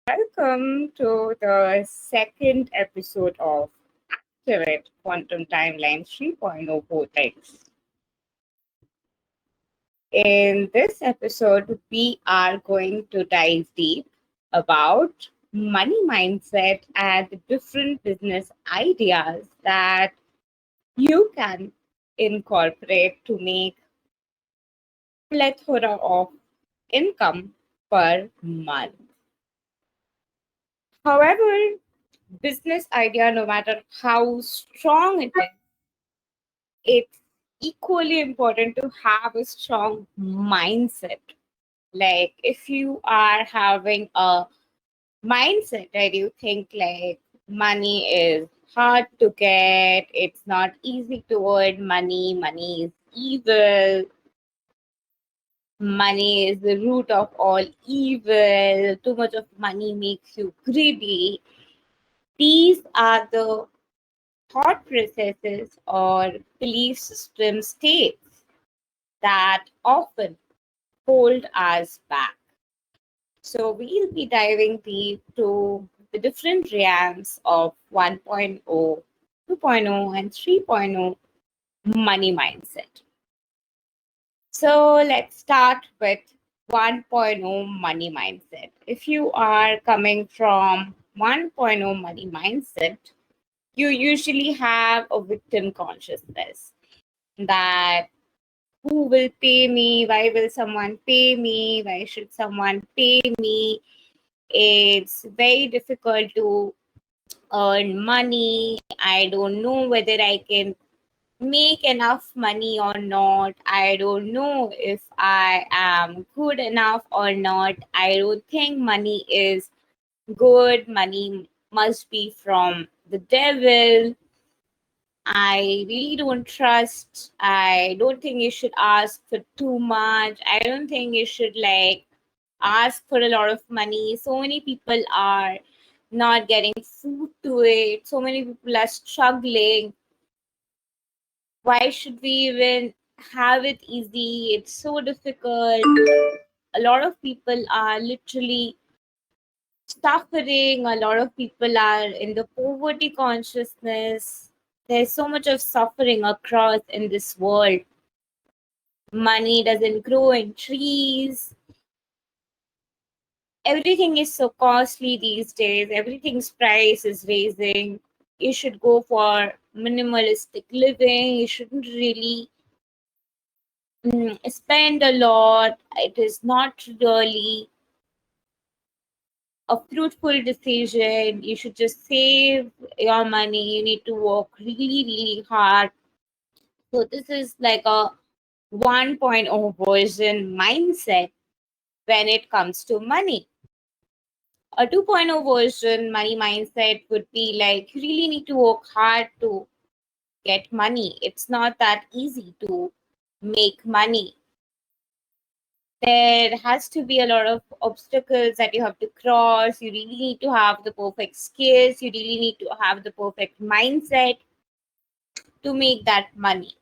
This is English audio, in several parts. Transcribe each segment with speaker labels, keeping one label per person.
Speaker 1: Welcome to the second episode of Activate Quantum Timeline 3.0 Vortex. In this episode, we are going to dive deep about money mindset and the different business ideas that you can incorporate to make plethora of income per month. However, business idea, no matter how strong it is, it's equally important to have a strong mindset. Like if you are having a mindset where you think like money is hard to get, it's not easy to earn money, money is evil, money is the root of all evil, too much of money makes you greedy. These are the thought processes or belief system states that often hold us back. So, we'll be diving deep to the different realms of 1.0, 2.0, and 3.0 money mindset. So, let's start with 1.0 money mindset. If you are coming from 1.0 money mindset, you usually have a victim consciousness that who will pay me? Why will someone pay me? Why should someone pay me? It's very difficult to earn money. I don't know whether I can make enough money or not. I don't know if I am good enough or not. I don't think money is good. Money must be from the devil. I really don't trust. I don't think you should ask for too much. I don't think you should ask for a lot of money. So many people are not getting food to it. So many people are struggling. Why should we even have it easy? It's so difficult. A lot of people are literally suffering. A lot of people are in the poverty consciousness. There's so much of suffering across in this world. Money doesn't grow in trees. Everything is so costly these days. Everything's price is raising. You should go for minimalistic living. You shouldn't really spend a lot. It is not really a fruitful decision. You should just save your money. You need to work really, really hard. So this is like a 1.0 version mindset when it comes to money. A 2.0 version money mindset would be like you really need to work hard to get money. It's not that easy to make money. There has to be a lot of obstacles that you have to cross. You really need to have the perfect skills. You really need to have the perfect mindset to make that money.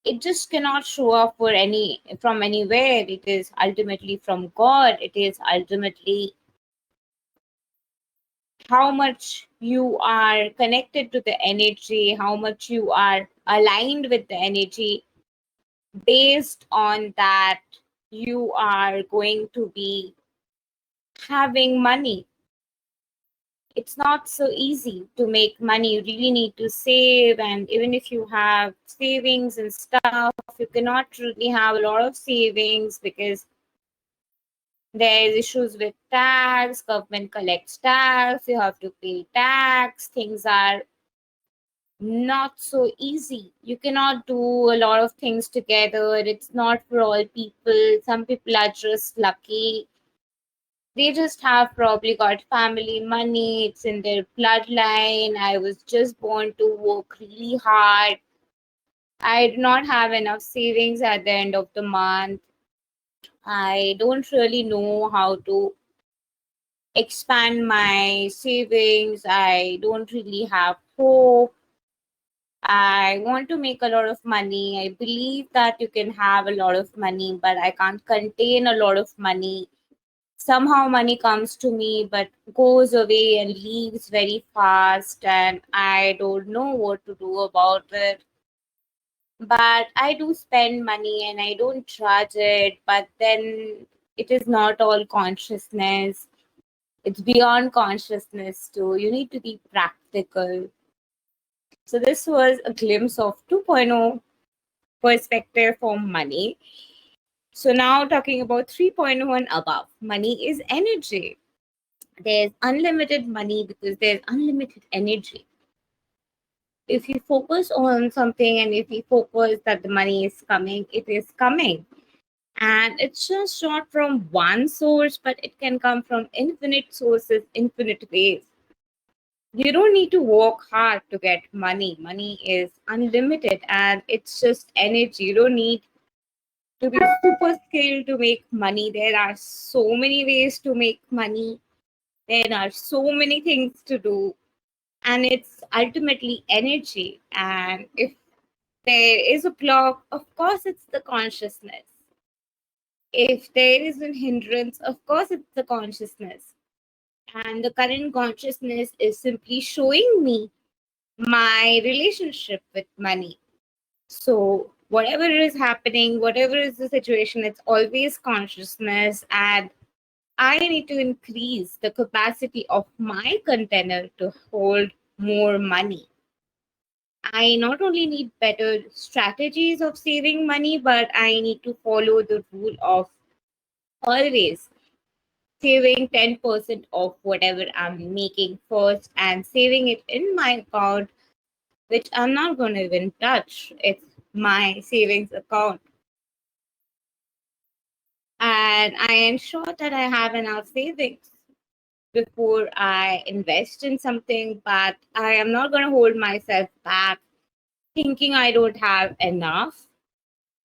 Speaker 1: It just cannot show up for any from anywhere. It is ultimately from God. It is ultimately how much you are connected to the energy, how much you are aligned with the energy. Based on that, you are going to be having money. It's not so easy to make money. You really need to save, and even if you have savings and stuff, you cannot really have a lot of savings because there's issues with tax, government collects tax, you have to pay tax, things are not so easy. You cannot do a lot of things together. It's not for all people. Some people are just lucky. They just have probably got family money. It's in their bloodline. I was just born to work really hard. I do not have enough savings at the end of the month. I don't really know how to expand my savings. I don't really have hope. I want to make a lot of money. I believe that you can have a lot of money, but I can't contain a lot of money. Somehow money comes to me but goes away and leaves very fast, and I don't know what to do about it. But I do spend money and I don't charge it, but then it is not all consciousness. It's beyond consciousness too. You need to be practical. So this was a glimpse of 2.0 perspective for money. So now talking about 3.0 and above. Money is energy. There's unlimited money because there's unlimited energy. If you focus on something and if you focus that the money is coming, it is coming. And it's just not from one source, but it can come from infinite sources, infinite ways. You don't need to work hard to get money. Money is unlimited and it's just energy. You don't need to be super skilled to make money. There are so many ways to make money. There are so many things to do. And it's ultimately energy. And if there is a block, of course, it's the consciousness. If there is a hindrance, of course, it's the consciousness. And the current consciousness is simply showing me my relationship with money. So, whatever is happening, whatever is the situation, it's always consciousness. And I need to increase the capacity of my container to hold more money. I not only need better strategies of saving money, but I need to follow the rule of always saving 10% of whatever I'm making first and saving it in my account, which I'm not going to even touch. It's my savings account. And I ensure that I have enough savings before I invest in something, but I am not going to hold myself back thinking I don't have enough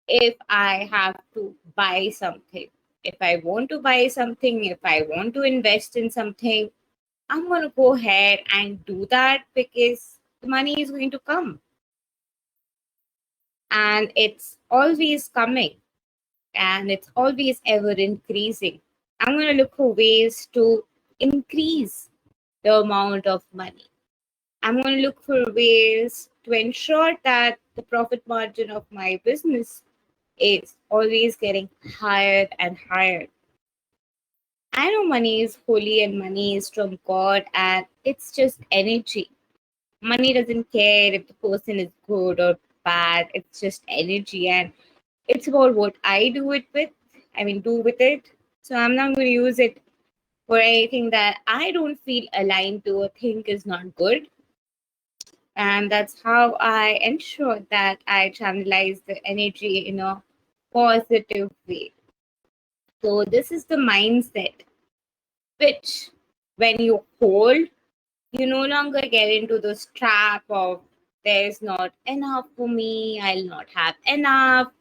Speaker 1: if I have to buy something. If I want to buy something, if I want to invest in something, I'm going to go ahead and do that because the money is going to come. And it's always coming and it's always ever increasing. I'm going to look for ways to increase the amount of money. I'm going to look for ways to ensure that the profit margin of my business is always getting higher and higher. I know money is holy and money is from God and it's just energy. Money doesn't care if the person is good or bad. It's just energy and it's about what I do with it. So I'm not going to use it for anything that I don't feel aligned to or think is not good. And that's how I ensure that I channelize the energy in a positive way. So this is the mindset which when you hold, you no longer get into this trap of there's not enough for me, I'll not have enough.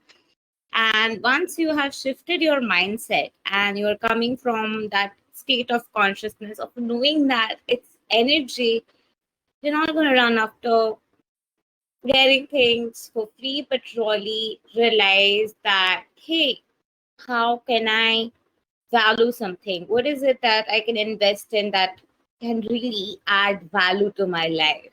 Speaker 1: And once you have shifted your mindset and you're coming from that state of consciousness of knowing that it's energy, you're not going to run after getting things for free, but really realize that, hey, how can I value something? What is it that I can invest in that can really add value to my life?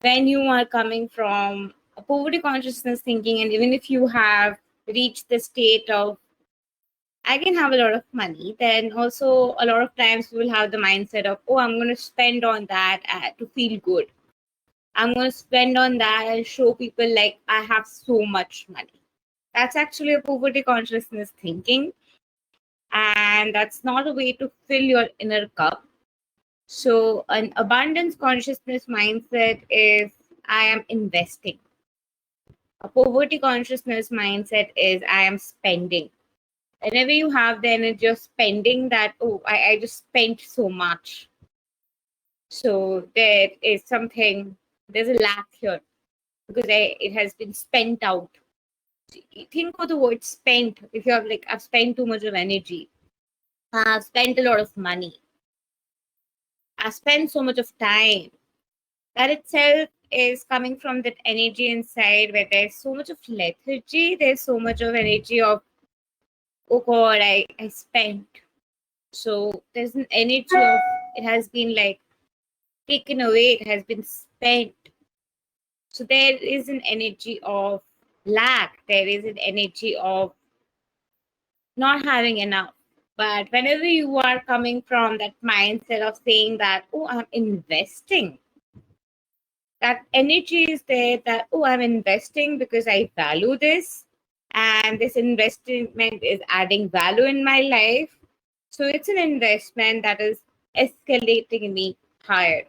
Speaker 1: When you are coming from a poverty consciousness thinking, and even if you have reached the state of I can have a lot of money, then also a lot of times we will have the mindset of, oh, I'm going to spend on that to feel good. I'm going to spend on that and show people like I have so much money. That's actually a poverty consciousness thinking. And that's not a way to fill your inner cup. So, an abundance consciousness mindset is I am investing. A poverty consciousness mindset is I am spending. Whenever you have the energy of spending that, oh, I just spent so much. So, there's a lack here because it has been spent out. Think of the word spent. If you have like, I've spent too much of energy, I've spent a lot of money, I've spent so much of time. That itself is coming from that energy inside where there's so much of lethargy, there's so much of energy of oh God, I spent. So there's an energy of it has been like taken away, it has been spent. So there is an energy of lack, there is an energy of not having enough. But whenever you are coming from that mindset of saying that, oh, I'm investing, that energy is there that, oh, I'm investing because I value this and this investment is adding value in my life. So it's an investment that is escalating me higher.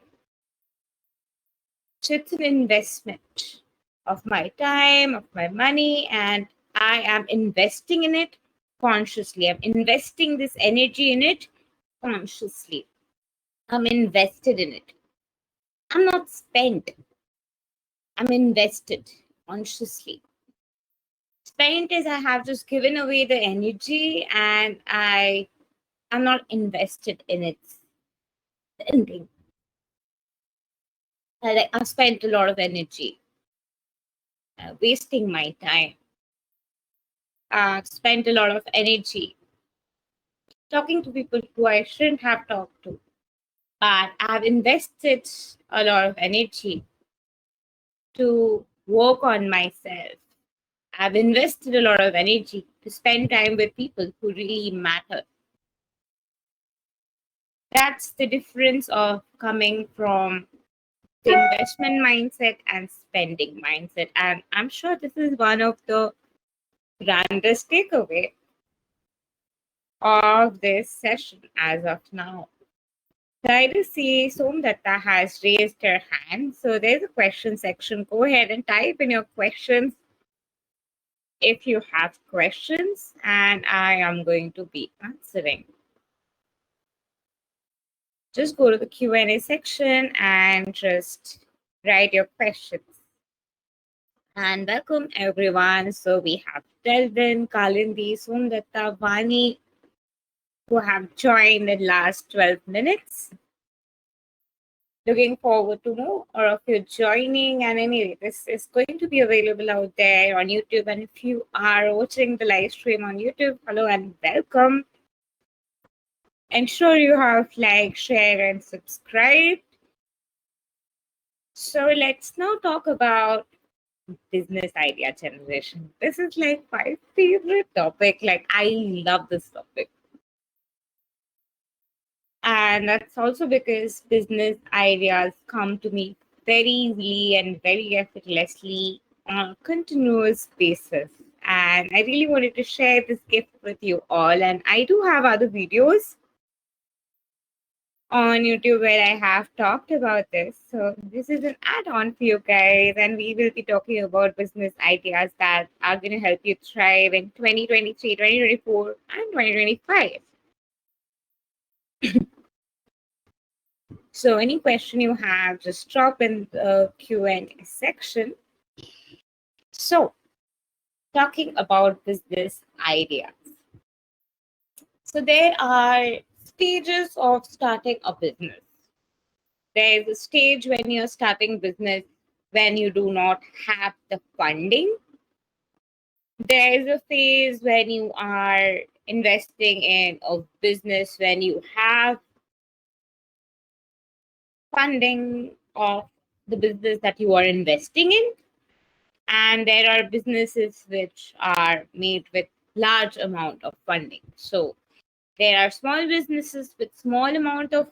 Speaker 1: So it's an investment of my time, of my money, and I am investing in it consciously. I'm investing this energy in it consciously. I'm invested in it. I'm not spent. I'm invested consciously. Spent is I have just given away the energy and I am not invested in its ending. I've spent a lot of energy wasting my time. I've spent a lot of energy talking to people who I shouldn't have talked to. But I've invested a lot of energy to work on myself. I've invested a lot of energy to spend time with people who really matter. That's the difference of coming from the investment mindset and spending mindset. And I'm sure this is one of the grandest takeaway of this session as of now. So I do see Somdatta has raised her hand. So there's a question section. Go ahead and type in your questions if you have questions, and I am going to be answering. Just go to the Q&A section and just write your questions. And welcome everyone. So we have Delvin, Kalindi, Somdatta, Vani, who have joined in the last 12 minutes. Looking forward to more of you joining. And anyway, this is going to be available out there on YouTube. And if you are watching the live stream on YouTube, hello and welcome. Ensure you have liked, share, and subscribe. So let's now talk about business idea generation. This is like my favorite topic. Like I love this topic. And that's also because business ideas come to me very easily and very effortlessly on a continuous basis. And I really wanted to share this gift with you all. And I do have other videos on YouTube where I have talked about this. So this is an add-on for you guys, and we will be talking about business ideas that are going to help you thrive in 2023, 2024, and 2025. So any question you have, just drop in the Q&A section. So talking about business ideas. So there are stages of starting a business. There is a stage when you're starting business when you do not have the funding. There is a phase when you are investing in a business when you have funding of the business that you are investing in. And there are businesses which are made with large amount of funding. So there are small businesses with small amount of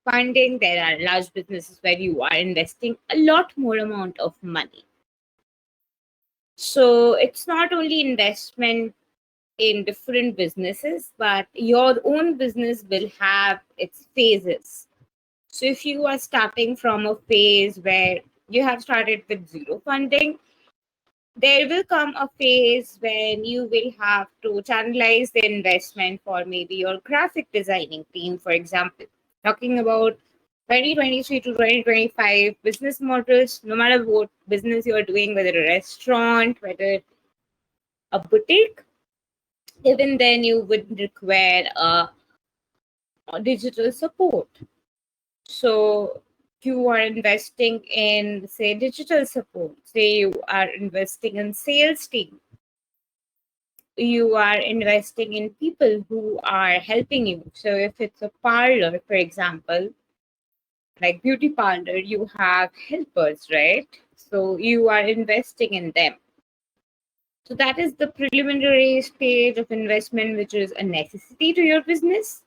Speaker 1: funding. There are large businesses where you are investing a lot more amount of money. So it's not only investment in different businesses, but your own business will have its phases. So if you are starting from a phase where you have started with zero funding, there will come a phase when you will have to channelize the investment for maybe your graphic designing team, for example. Talking about 2023 to 2025 business models, no matter what business you're doing, whether a restaurant, whether a boutique, even then you would require a digital support. So you are investing in, say, digital support, say you are investing in sales team. you are investing in people who are helping you. So if it's a parlor, for example, like beauty parlor, you have helpers, right? So you are investing in them. So that is the preliminary stage of investment, which is a necessity to your business.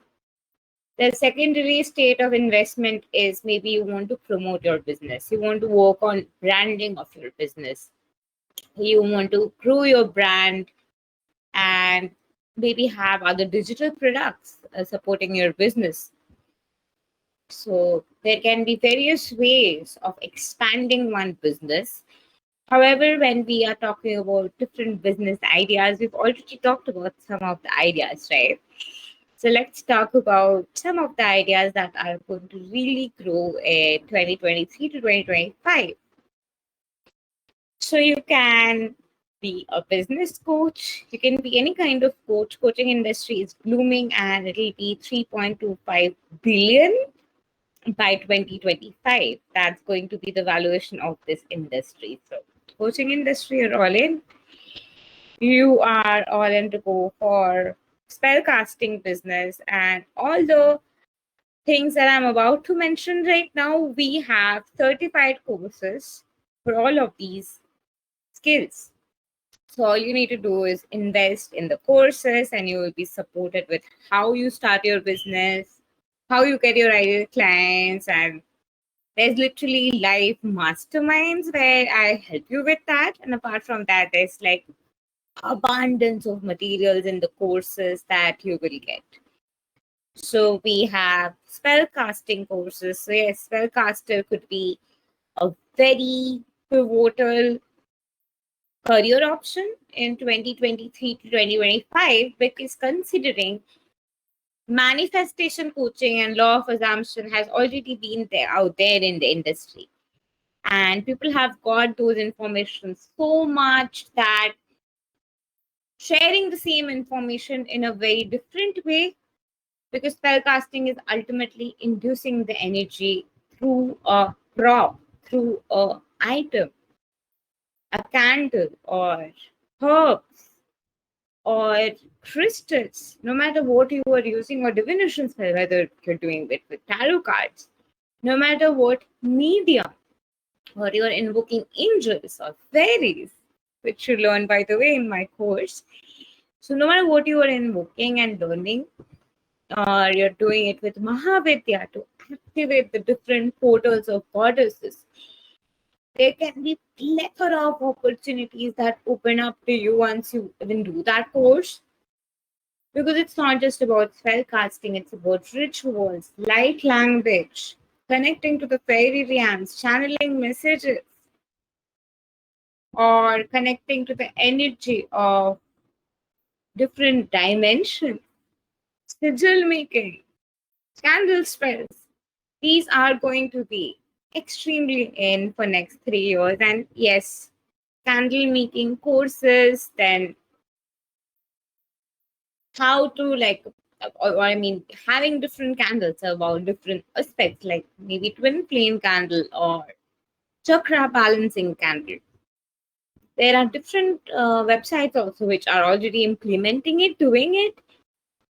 Speaker 1: The secondary state of investment is maybe you want to promote your business. You want to work on branding of your business. You want to grow your brand and maybe have other digital products supporting your business. So there can be various ways of expanding one business. However, when we are talking about different business ideas, we've already talked about some of the ideas, right? So let's talk about some of the ideas that are going to really grow in 2023 to 2025. So you can be a business coach. You can be any kind of coach. Coaching industry is blooming and it'll be 3.25 billion by 2025. That's going to be the valuation of this industry. So coaching industry, you're all in. You are all in to go for spellcasting business and all the things that I'm about to mention right now. We have certified courses for all of these skills. So all you need to do is invest in the courses and you will be supported with how you start your business, how you get your ideal clients, and there's literally live masterminds where I help you with that. And apart from that, there's like abundance of materials in the courses that you will get. So we have spellcasting courses. So yes, spellcaster could be a very pivotal career option in 2023 to 2025 because considering manifestation coaching and law of assumption has already been there out there in the industry. And people have got those information so much that sharing the same information in a very different way, because spellcasting is ultimately inducing the energy through a prop, through a item, a candle, or herbs, or crystals, no matter what you are using, or divination spell, whether you're doing it with tarot cards, no matter what medium, or you're invoking angels or fairies, which you learn, by the way, in my course. So no matter what you are invoking and learning, or you're doing it with Mahavidya to activate the different portals of goddesses, there can be plethora of opportunities that open up to you once you even do that course. Because it's not just about spell casting, it's about rituals, light language, connecting to the fairy realms, channeling messages, or connecting to the energy of different dimensions, sigil making, candle spells. These are going to be extremely in for next 3 years. And yes, candle making courses, then how to like, or I mean, having different candles about different aspects, like maybe twin flame candle or chakra balancing candle. There are different websites also which are already implementing it, doing it.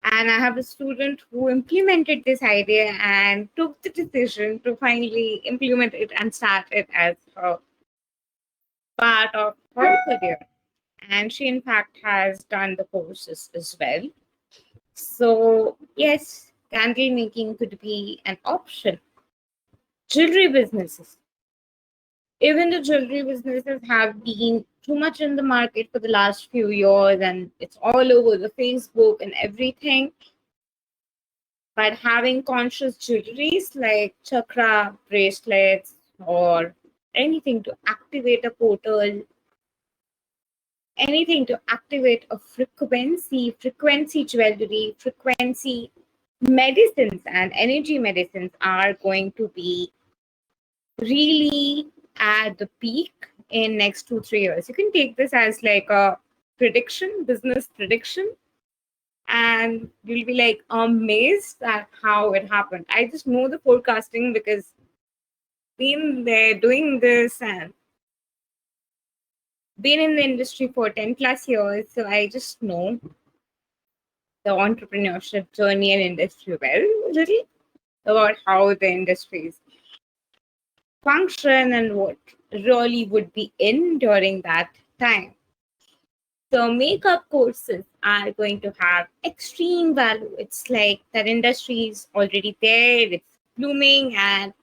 Speaker 1: And I have a student who implemented this idea and took the decision to finally implement it and start it as a part of her career. And she, in fact, has done the courses as well. So, yes, candle making could be an option. Jewelry businesses. Even the jewelry businesses have been too much in the market for the last few years and it's all over the Facebook and everything. But having conscious jewelries like chakra bracelets or anything to activate a portal, anything to activate a frequency jewelry, frequency medicines and energy medicines are going to be really at the peak in next 2-3 years. You can take this as like a prediction, business prediction, and you'll be like amazed at how it happened. I just know the forecasting because been there doing this, and been in the industry for 10 plus years, so I just know the entrepreneurship journey and industry well, a little about how the industries function and what really would be in during that time. So makeup courses are going to have extreme value. It's like that industry is already there, it's blooming, and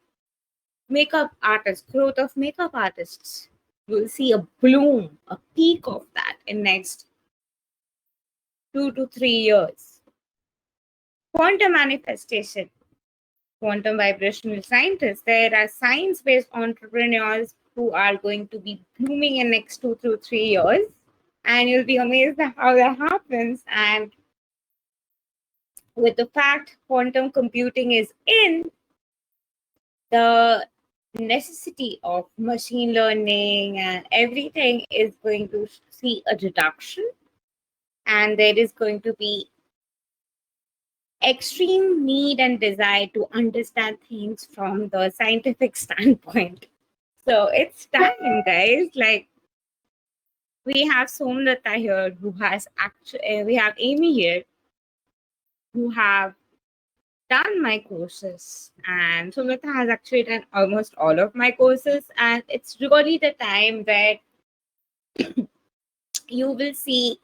Speaker 1: makeup artists, growth of makeup artists, you'll see a bloom, a peak of that in next 2 to 3 years. Quantum manifestation, quantum vibrational scientists, there are science-based entrepreneurs who are going to be blooming in next 2 to 3 years, and you'll be amazed at how that happens. And with the fact quantum computing is in, the necessity of machine learning and everything is going to see a reduction, and there is going to be extreme need and desire to understand things from the scientific standpoint. So it's time, guys. Like, we have Somnata here who has actually, we have Amy here who have done my courses, and Sumita has actually done almost all of my courses, and it's really the time where you will see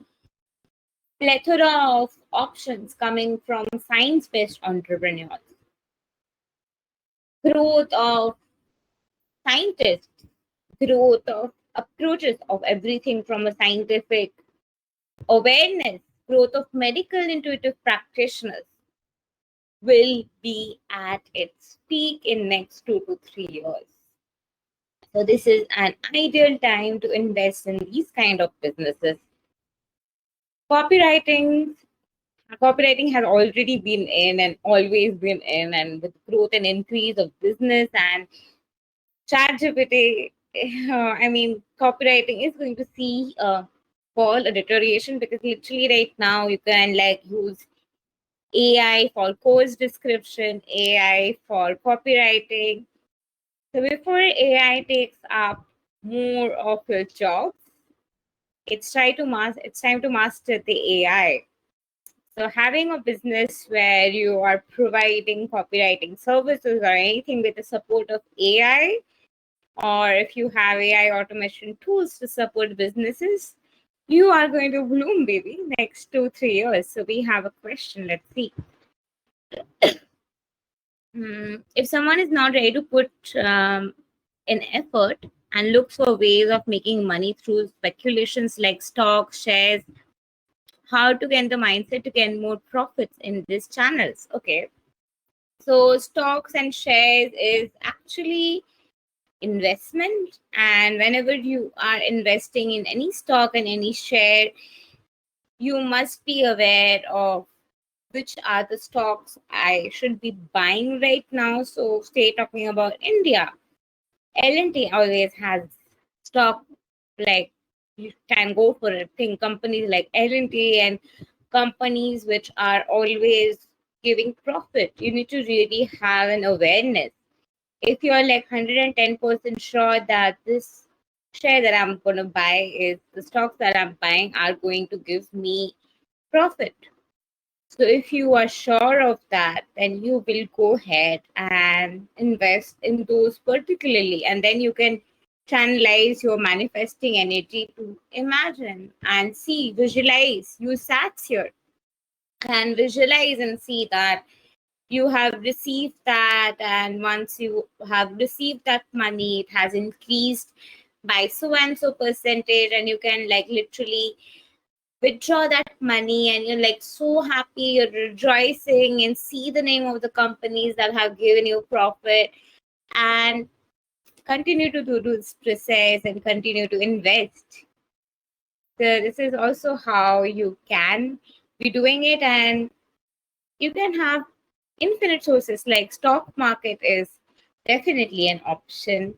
Speaker 1: plethora of options coming from science-based entrepreneurs, growth of scientists, growth of approaches of everything from a scientific awareness, growth of medical intuitive practitioners will be at its peak in next 2 to 3 years. So this is an ideal time to invest in these kind of businesses. Copywriting, copywriting has already been in and always been in, and with growth and increase of business and ChatGPT, I mean, copywriting is going to see fall a deterioration, because literally right now you can like use AI for course description, AI for copywriting. So before AI takes up more of your jobs, it's time to master the AI. So having a business where you are providing copywriting services or anything with the support of AI, or if you have AI automation tools to support businesses, you are going to bloom, baby, next 2 3 years. So we have a question. Let's see. If someone is not ready to put an effort and looks for ways of making money through speculations like stocks, shares, how to get the mindset to get more profits in these channels? Okay. So stocks and shares is actually investment. And whenever you are investing in any stock and any share, you must be aware of which are the stocks I should be buying right now. So stay talking about India. L&T always has stock, like you can go for it. Think companies like L&T and companies which are always giving profit. You need to really have an awareness. If you're like 110% sure that this share that I'm going to buy is the stocks that I'm buying are going to give me profit. So if you are sure of that, then you will go ahead and invest in those particularly, and then you can channelize your manifesting energy to imagine and see, visualize. You sat here and visualize and see that you have received that, and once you have received that money, it has increased by so and so percentage, and you can like literally withdraw that money, and you're like so happy, you're rejoicing, and see the name of the companies that have given you profit, and continue to do this process and continue to invest. So this is also how you can be doing it, and you can have infinite sources. Like stock market is definitely an option.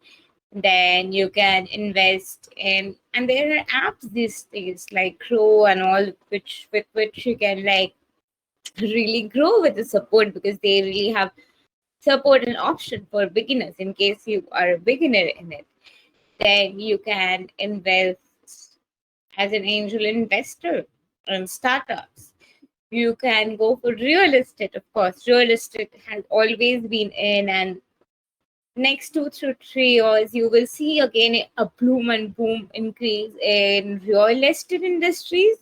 Speaker 1: Then you can invest in, and there are apps these days like Grow and all, which with which you can like really grow with the support, because they really have support and option for beginners in case you are a beginner in it. Then you can invest as an angel investor in startups. You can go for real estate, of course. Real estate has always been in, and next 2 to 3 years, you will see again a bloom and boom increase in real estate industries.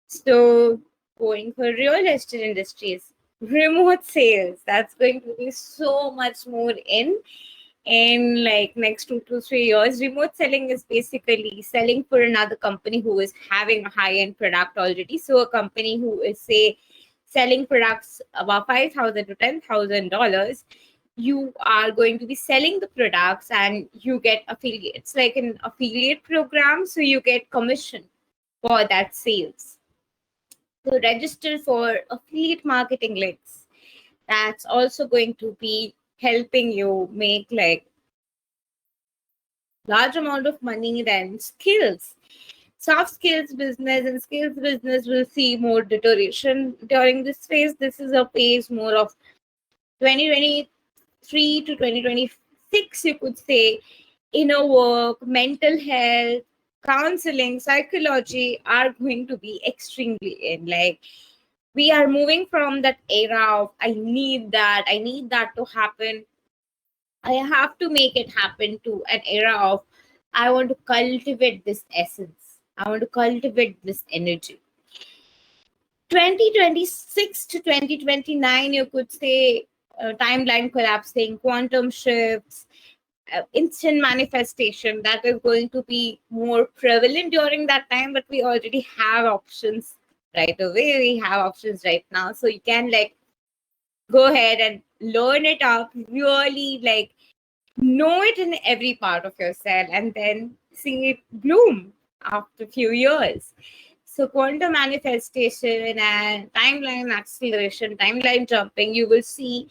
Speaker 1: So, going for real estate industries, remote sales, that's going to be so much more in like next 2 to 3 years. Remote selling is basically selling for another company who is having a high-end product already. So a company who is, say, selling products about $5,000 to $10,000, you are going to be selling the products and you get affiliate. It's like an affiliate program, so you get commission for that sales. So register for affiliate marketing links. That's also going to be helping you make like large amount of money than skills. Soft skills business and skills business will see more deterioration during this phase. This is a phase more of 2023 to 2026, you could say. Inner work, mental health, counseling, psychology are going to be extremely in. Like, we are moving from that era of I need that to happen, I have to make it happen, to an era of I want to cultivate this essence, I want to cultivate this energy. 2026 to 2029, you could say, timeline collapsing, quantum shifts, instant manifestation, that is going to be more prevalent during that time. But we already have options right away. We have options right now. So you can like go ahead and learn it up, really like know it in every part of your cell, and then see it bloom after a few years. So quantum manifestation and timeline acceleration, timeline jumping, you will see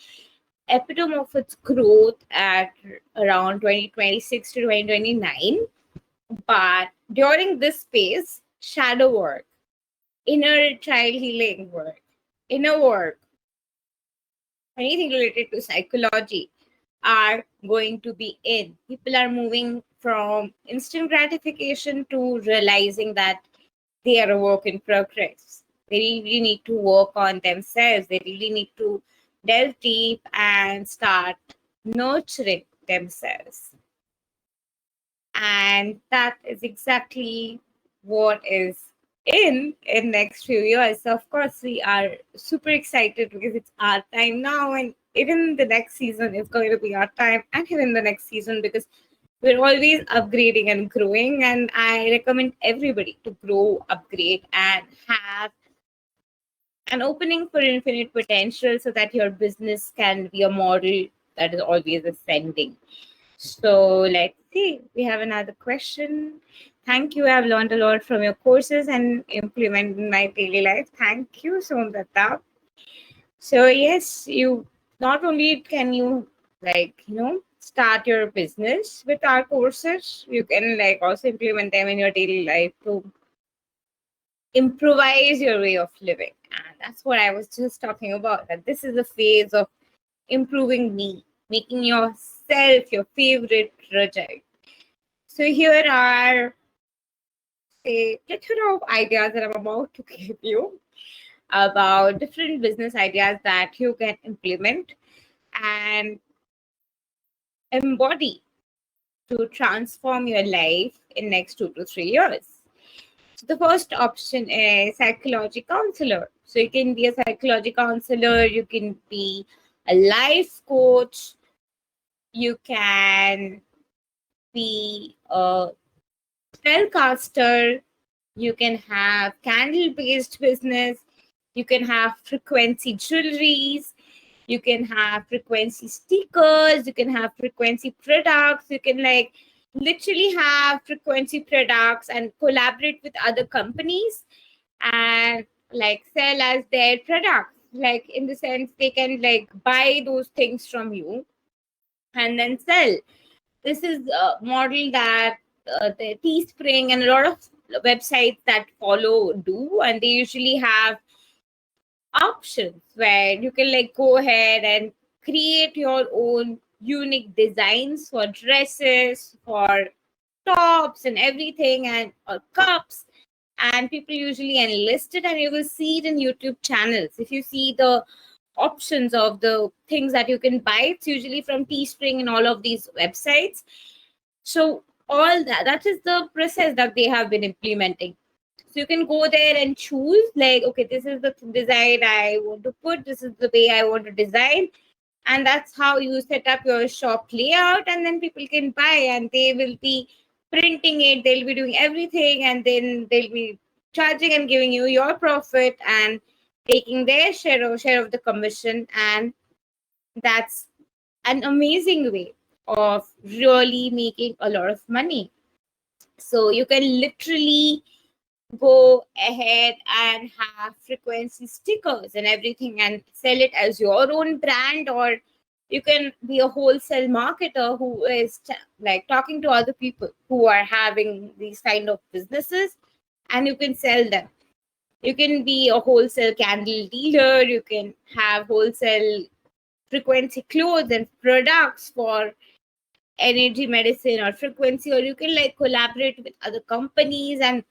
Speaker 1: epitome of its growth at around 2026 to 2029. But during this phase, shadow work, inner child healing work, inner work, anything related to psychology are going to be in. People are moving from instant gratification to realizing that they are a work in progress. They really need to work on themselves. They really need to delve deep and start nurturing themselves. And that is exactly what is in next few years. So of course we are super excited because it's our time now, and even the next season is going to be our time, and even the next season, because we're always upgrading and growing. And I recommend everybody to grow, upgrade, and have an opening for infinite potential so that your business can be a model that is always ascending. So let's see. We have another question. Thank you. I've learned a lot from your courses and implement in my daily life. Thank you, Somdata. So yes, you not only can you start your business with our courses, you can like also implement them in your daily life to improvise your way of living. And that's what I was just talking about. That this is a phase of improving me, making yourself your favorite project. So here are a plethora of ideas that I'm about to give you about different business ideas that you can implement and embody to transform your life in next 2 to 3 years. So the first option is psychology counselor. So you can be a psychology counselor, you can be a life coach, you can be a spellcaster, you can have candle-based business, you can have frequency jewelries, you can have frequency stickers, you can have frequency products, you can like literally have frequency products and collaborate with other companies and like sell as their products. Like in the sense they can like buy those things from you and then sell. This is a model that the Teespring and a lot of websites that follow do, and they usually have options where you can like go ahead and create your own unique designs for dresses, for tops and everything, and or cups. and people usually enlist it, and you will see it in YouTube channels. If you see the options of the things that you can buy, it's usually from Teespring and all of these websites. So all that is the process that they have been implementing. So you can go there and choose, like, okay, this is the design I want to put, this is the way I want to design, and that's how you set up your shop layout, and then people can buy, and they will be printing it, they'll be doing everything, and then they'll be charging and giving you your profit and taking their share of the commission. And that's an amazing way of really making a lot of money. So you can literally go ahead and have frequency stickers and everything and sell it as your own brand, or you can be a wholesale marketer who is like talking to other people who are having these kind of businesses, and you can sell them. You can be a wholesale candle dealer, you can have wholesale frequency clothes and products for energy medicine or frequency, or you can like collaborate with other companies and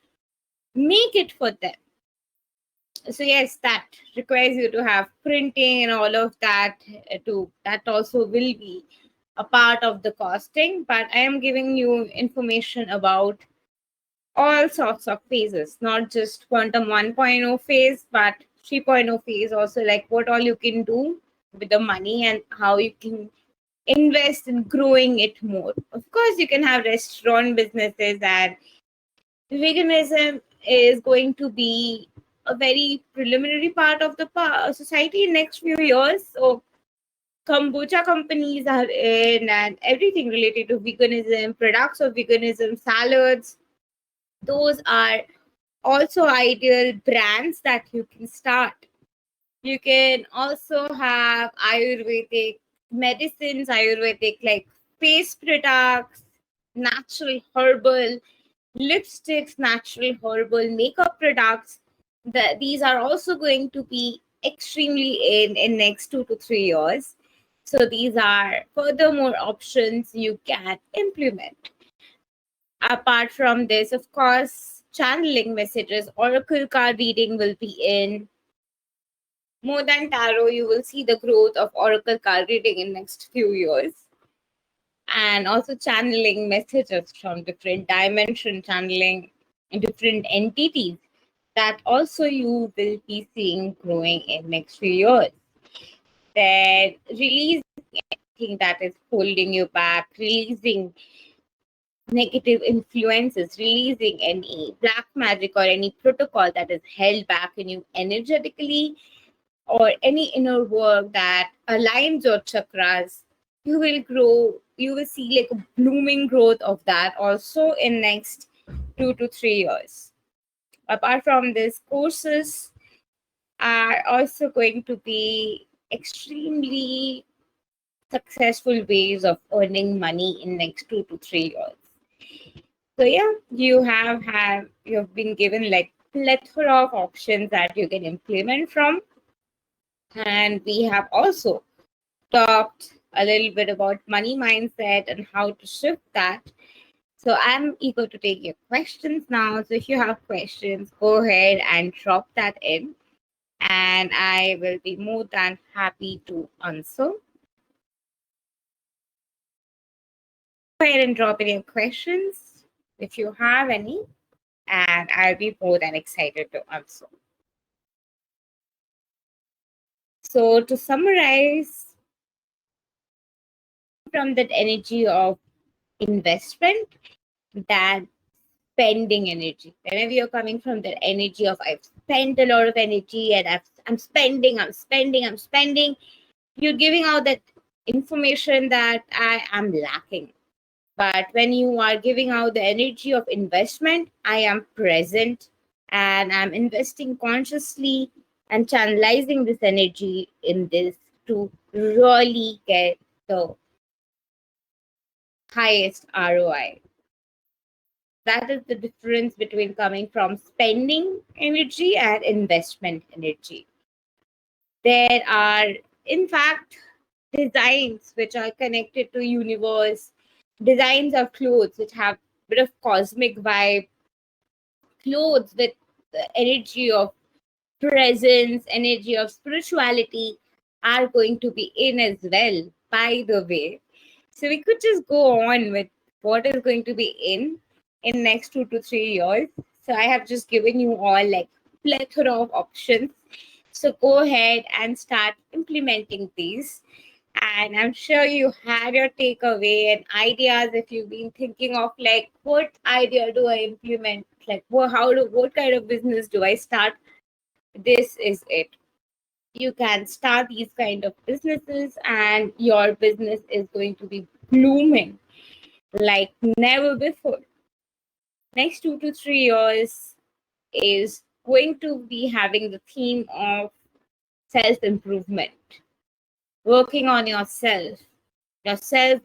Speaker 1: make it for them. So yes, that requires you to have printing and all of that. That also will be a part of the costing, but I am giving you information about all sorts of phases, not just quantum 1.0 phase, but 3.0 phase also, like what all you can do with the money and how you can invest in growing it more. Of course, you can have restaurant businesses, and veganism is going to be a very preliminary part of the society in next few years. So kombucha companies are in, and everything related to veganism, products of veganism, salads, those are also ideal brands that you can start. You can also have Ayurvedic medicines, Ayurvedic like face products, natural herbal lipsticks, natural herbal makeup products. These are also going to be extremely in next 2 to 3 years. So these are furthermore options you can implement. Apart from this, of course, channeling messages, oracle card reading will be in. More than tarot, you will see the growth of oracle card reading in next few years. And also channeling messages from different dimension, channeling different entities, that also you will be seeing growing in next few years. Then releasing anything that is holding you back, releasing negative influences, releasing any black magic or any protocol that is held back in you energetically, or any inner work that aligns your chakras. You will grow, you will see like a blooming growth of that also in next 2 to 3 years. Apart from this, courses are also going to be extremely successful ways of earning money in next 2 to 3 years. So yeah, you've been given like plethora of options that you can implement from. And we have also talked a little bit about money mindset and how to shift that. So I'm eager to take your questions now. So if you have questions, go ahead and drop that in, and I will be more than happy to answer. Go ahead and drop in your questions if you have any, and I'll be more than excited to answer. So to summarize, from that energy of investment, that spending energy. Whenever you're coming from that energy of I've spent a lot of energy and I'm spending, you're giving out that information that I am lacking. But when you are giving out the energy of investment, I am present and I'm investing consciously and channelizing this energy in this to really get the highest ROI. That is the difference between coming from spending energy and investment energy. There are, in fact, designs which are connected to universe, designs of clothes which have a bit of cosmic vibe, clothes with the energy of presence, energy of spirituality are going to be in as well, by the way. So we could just go on with what is going to be in next 2 to 3 years. So I have just given you all like plethora of options. So go ahead and start implementing these. And I'm sure you had your takeaway and ideas if you've been thinking of like what idea do I implement? Like what kind of business do I start? This is it. You can start these kind of businesses and your business is going to be blooming like never before. Next 2 to 3 years is going to be having the theme of self improvement, working on yourself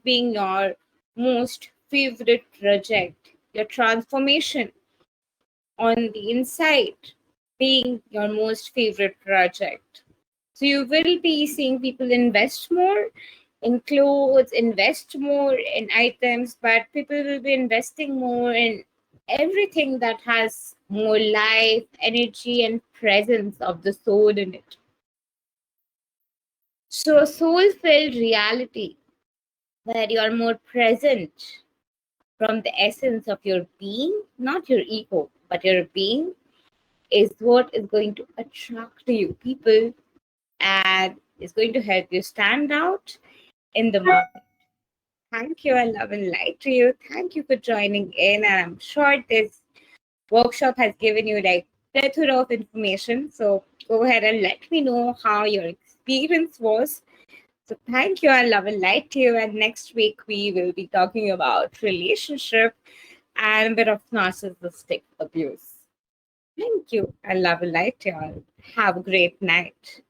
Speaker 1: being your most favorite project, your transformation on the inside being your most favorite project. So you will be seeing people invest more in clothes, invest more in items, but people will be investing more in everything that has more life, energy, and presence of the soul in it. So a soul-filled reality where you are more present from the essence of your being, not your ego, but your being, is what is going to attract you people and is going to help you stand out in the market. Thank you and love and light to you. Thank you for joining in. And I'm sure this workshop has given you like plethora of information. So go ahead and let me know how your experience was. So thank you and love and light to you. And next week we will be talking about relationship and a bit of narcissistic abuse. Thank you and love and light to you all. Have a great night.